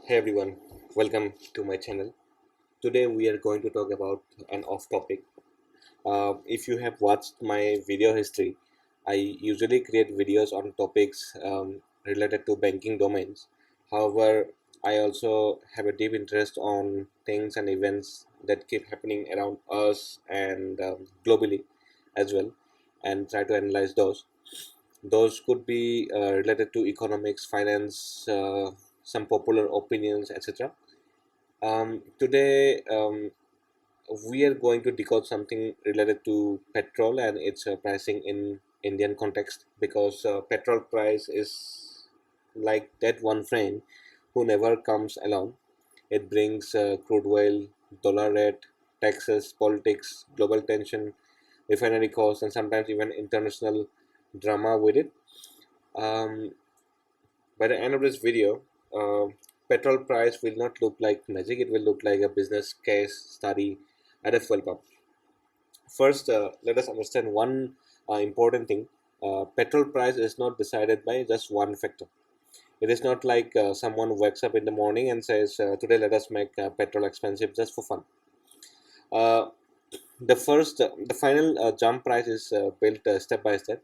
Hey everyone, welcome to my channel. Today we are going to talk about an off topic. If you have watched my video history, I usually create videos on topics related to banking domains. However, I also have a deep interest on things and events that keep happening around us and globally as well, and try to analyze those. Those could be related to economics, finance, some popular opinions, etc. Today, we are going to decode something related to petrol and its pricing in Indian context, because petrol price is like that one friend who never comes alone. It brings crude oil, dollar rate, taxes, politics, global tension, refinery costs, and sometimes even international drama with it. Um, by the end of this video, uh, petrol price will not look like magic. It will look like a business case study at a fuel pump. First, let us understand one important thing. Petrol price is not decided by just one factor. It is not like someone wakes up in the morning and says, "Today let us make petrol expensive just for fun." Uh, the final jump price is built step by step.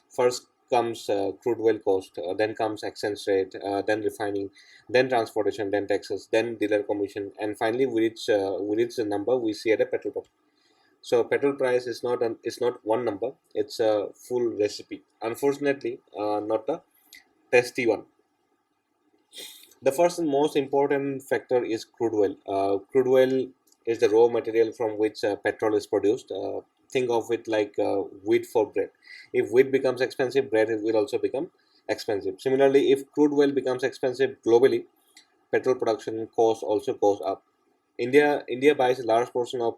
First comes crude oil cost, then comes exchange rate, then refining, then transportation, then taxes, then dealer commission, and finally we reach the number we see at a petrol pump. So petrol price is not one number; it's a full recipe. Unfortunately, not a tasty one. The first and most important factor is crude oil. Crude oil is the raw material from which petrol is produced. Think of it like wheat for bread. If wheat becomes expensive, bread will also become expensive. Similarly, if crude oil becomes expensive globally, petrol production cost also goes up. India buys a large portion of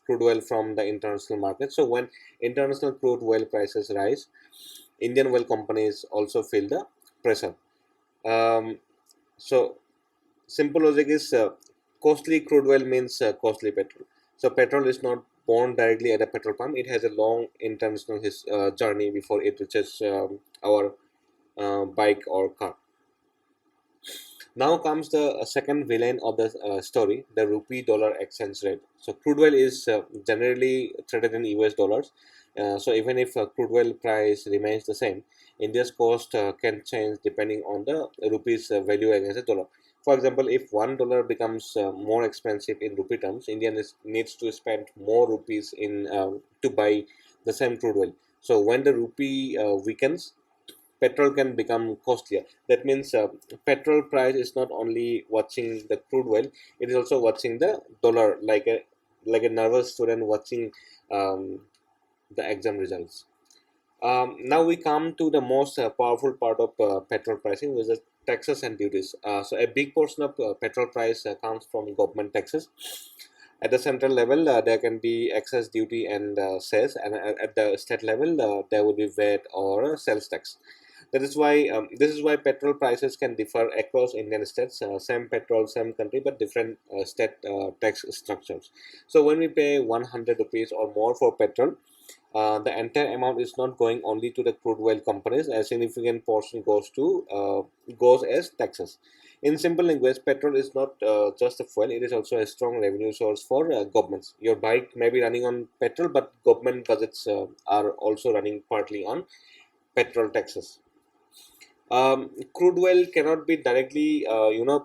crude oil from the international market. So when international crude oil prices rise, Indian oil companies also feel the pressure. Um, so simple logic is costly crude oil means costly petrol. So petrol is not born directly at a petrol pump. It has a long international journey before it reaches our bike or car. Now comes the second villain of the story, the rupee dollar exchange rate. So crude oil is generally traded in US dollars. So even if crude oil price remains the same, India's cost can change depending on the rupee's value against the dollar. For example, if $1 becomes more expensive in rupee terms, needs to spend more rupees in to buy the same crude oil. So when the rupee weakens, petrol can become costlier. That means petrol price is not only watching the crude oil; it is also watching the dollar, like a nervous student watching um, the exam results. Now we come to the most powerful part of petrol pricing, which is taxes and duties. So a big portion of petrol price comes from government taxes. At the central level, there can be excess duty and sales, and at the state level, there will be VAT or sales tax. That is why this is why petrol prices can differ across Indian states. Same petrol, same country, but different state tax structures. So when we pay 100 rupees or more for petrol, the entire amount is not going only to the crude oil companies. A significant portion goes as taxes. In simple language, petrol is not just a fuel; it is also a strong revenue source for governments. Your bike may be running on petrol, but government budgets are also running partly on petrol taxes. Crude oil cannot be directly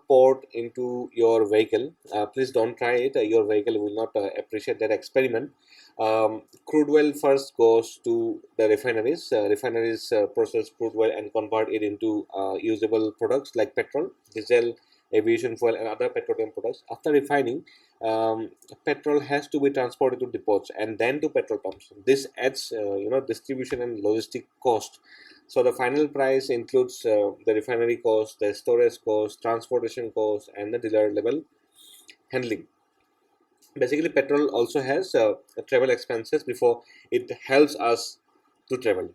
poured into your vehicle. Please don't try it. Your vehicle will not appreciate that experiment. Crude oil first goes to the refineries. Refineries process crude oil and convert it into usable products like petrol, diesel, aviation fuel, and other petroleum products. After refining, um, petrol has to be transported to depots and then to petrol pumps. This adds distribution and logistic cost. So the final price includes the refinery cost, the storage cost, transportation cost, and the dealer level handling. Basically, petrol also has travel expenses before it helps us to travel.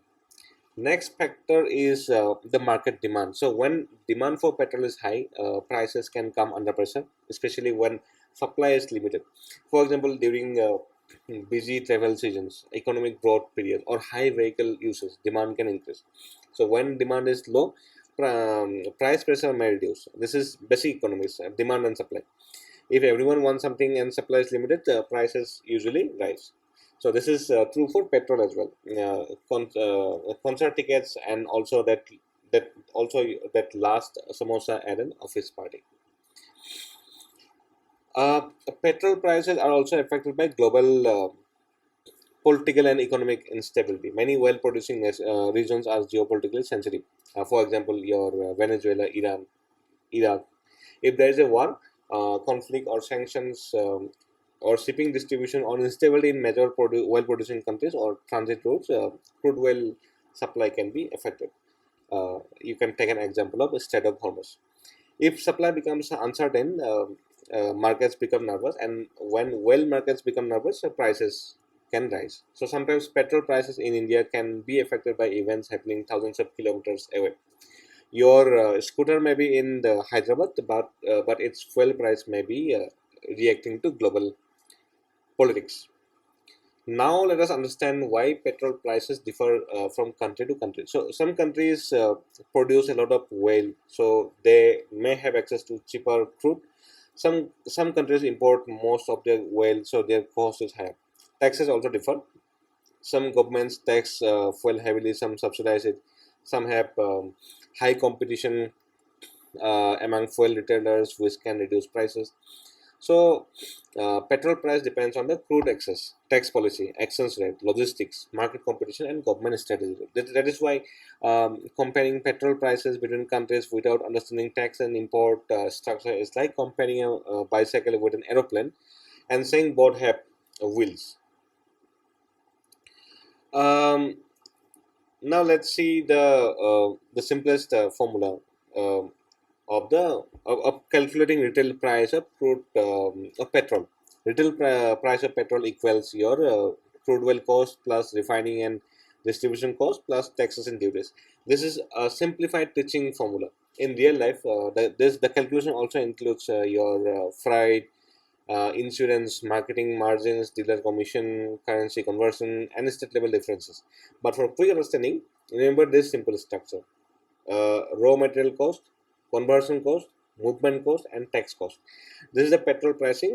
Next factor is the market demand. So when demand for petrol is high, prices can come under pressure, especially when supply is limited. For example, during busy travel seasons, economic growth periods, or high vehicle uses, demand can increase. So when demand is low, price pressure may reduce. This is basic economics, demand and supply. If everyone wants something and supply is limited, prices usually rise. So this is true for petrol as well. Concert tickets and also that last samosa at an office party. Uh, Petrol prices are also affected by global political and economic instability. Many oil-producing regions are geopolitically sensitive. For example, your Venezuela, Iran, Iraq. If there is a war, conflict, or sanctions, or shipping distribution, or instability in major oil-producing countries or transit routes, crude oil supply can be affected. You can take an example of Strait of Hormuz. If supply becomes uncertain, markets become nervous, and when oil markets become nervous, prices can rise. So sometimes petrol prices in India can be affected by events happening thousands of kilometers away. Your scooter may be in the Hyderabad, but its fuel price may be reacting to global politics. Now let us understand why petrol prices differ from country to country. So some countries produce a lot of oil, so they may have access to cheaper crude. Some countries import most of their oil, so their cost is higher. Taxes also differ. Some governments tax fuel heavily, some subsidize it, some have high competition among fuel retailers, which can reduce prices. So, petrol price depends on the crude access, tax policy, exchange rate, logistics, market competition, and government strategy. That is why comparing petrol prices between countries without understanding tax and import structure is like comparing a bicycle with an aeroplane and saying both have wheels. Um, Now let's see the simplest formula um of calculating retail price of crude of petrol. Retail price of petrol equals your crude oil cost plus refining and distribution cost plus taxes and duties. This is a simplified teaching formula. In real life, the calculation also includes your freight, insurance, marketing margins, dealer commission, currency conversion, and state level differences. But for quick understanding, remember this simple structure: raw material cost, conversion cost, movement cost, and tax cost. This is the petrol pricing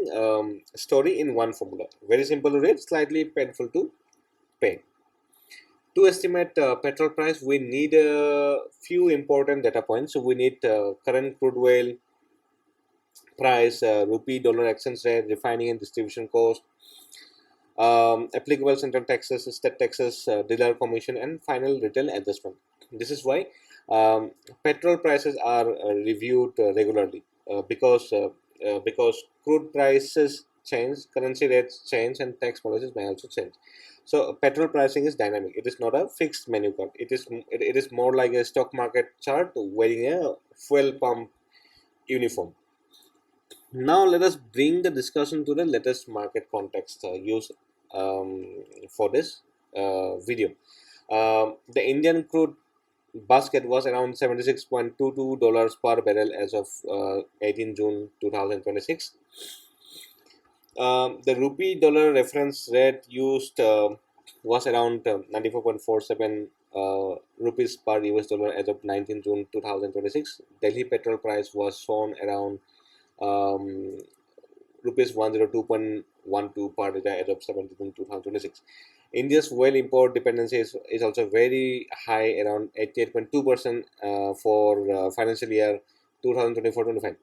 story in one formula. Very simple to read, slightly painful to pay. To estimate petrol price, we need a few important data points. So we need current crude oil price, rupee dollar exchange rate, refining and distribution cost, applicable central taxes, state taxes, dealer commission, and final retail adjustment. This is why petrol prices are reviewed regularly because crude prices change, currency rates change, and tax policies may also change. So petrol pricing is dynamic. It is not a fixed menu card. It is more like a stock market chart wearing a fuel pump uniform. Now let us bring the discussion to the latest market context used for this video. The Indian crude basket was around $76.22 per barrel as of 18 June 2026. The rupee dollar reference rate used was around 94.47 rupees per US dollar as of 19 June 2026. Delhi petrol price was shown around um, rupees 102.12 per liter as of 17 June 2026. India's oil import dependency is also very high, around 88.2% for financial year 2024-25.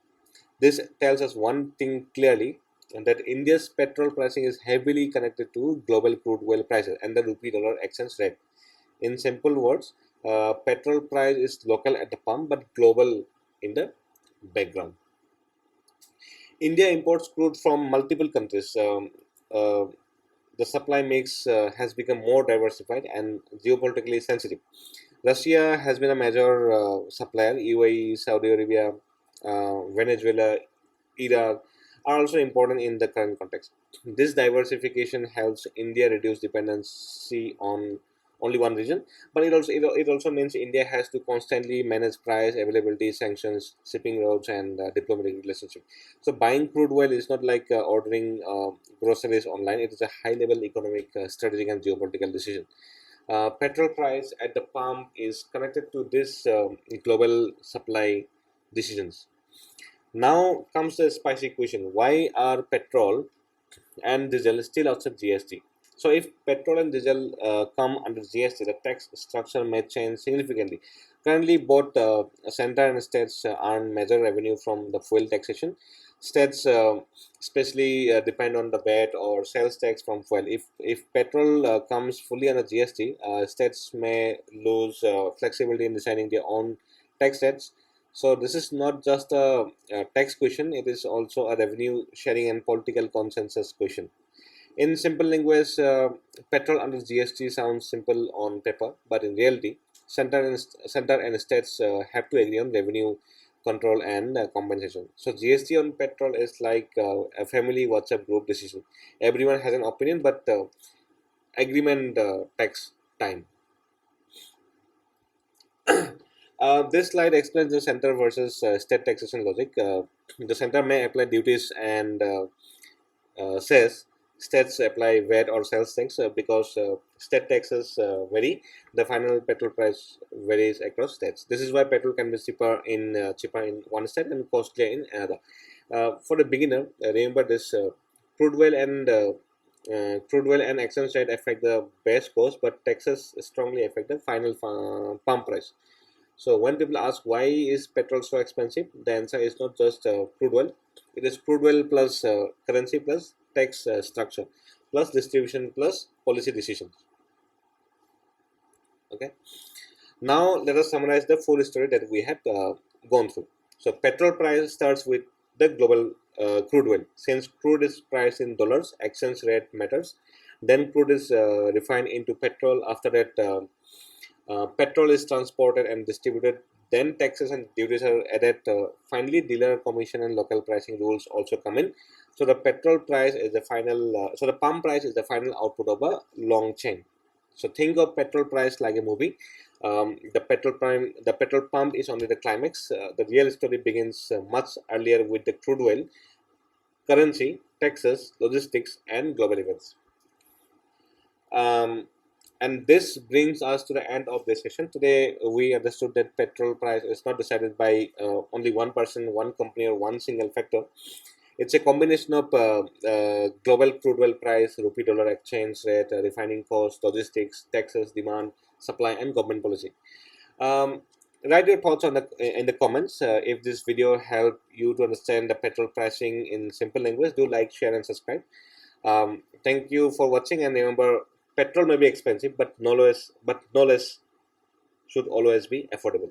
This tells us one thing clearly, and that India's petrol pricing is heavily connected to global crude oil prices and the rupee dollar exchange rate. In simple words, petrol price is local at the pump but global in the background. India imports crude from multiple countries. Uh, the supply mix has become more diversified and geopolitically sensitive. Russia has been a major supplier. UAE, Saudi Arabia, Venezuela, Iraq are also important in the current context. This diversification helps India reduce dependency on only one region, but it also means India has to constantly manage price, availability, sanctions, shipping routes, and diplomatic relationship. So buying crude oil is not like ordering groceries online. It is a high level economic, strategic, and geopolitical decision. Petrol price at the pump is connected to this global supply decisions. Now comes the spicy question: why are petrol and diesel is still outside GST? So, if petrol and diesel come under GST, the tax structure may change significantly. Currently, both center and states earn major revenue from the fuel taxation. States, especially, depend on the VAT or sales tax from fuel. If petrol comes fully under GST, states may lose flexibility in deciding their own tax rates. So this is not just a tax question; it is also a revenue sharing and political consensus question. In simple language, petrol under GST sounds simple on paper, but in reality, center and states have to agree on revenue control and compensation. So GST on petrol is like a family WhatsApp group decision. Everyone has an opinion, but agreement takes time. This slide explains the center versus state taxation logic. The center may apply duties and says states apply VAT or sales tax because state taxes vary. The final petrol price varies across states. This is why petrol can be cheaper in one state and costlier in another. For the beginner, remember this: crude oil and exchange rate affect the base cost, but taxes strongly affect the final pump price. So when people ask why is petrol so expensive, the answer is not just crude oil. It is crude oil plus currency plus tax structure plus distribution plus policy decisions. Okay. Now let us summarize the full story that we have gone through. So petrol price starts with the global crude oil. Since crude is priced in dollars, exchange rate matters. Then crude is refined into petrol. After that, petrol is transported and distributed. Then taxes and duties are added. Finally, dealer commission and local pricing rules also come in. So the petrol price is the final. So the pump price is the final output of a long chain. So think of petrol price like a movie. The petrol pump is only the climax. The real story begins much earlier with the crude oil, currency, taxes, logistics, and global events. Um, and this brings us to the end of this session. Today, we understood that petrol price is not decided by only one person, one company, or one single factor. It's a combination of global crude oil price, rupee dollar exchange rate, refining cost, logistics, taxes, demand, supply, and government policy. Um, Write your thoughts on the in the comments. If this video helped you to understand the petrol pricing in simple language, do like, share, and subscribe. Thank you for watching, and remember, petrol may be expensive, but no less should always be affordable.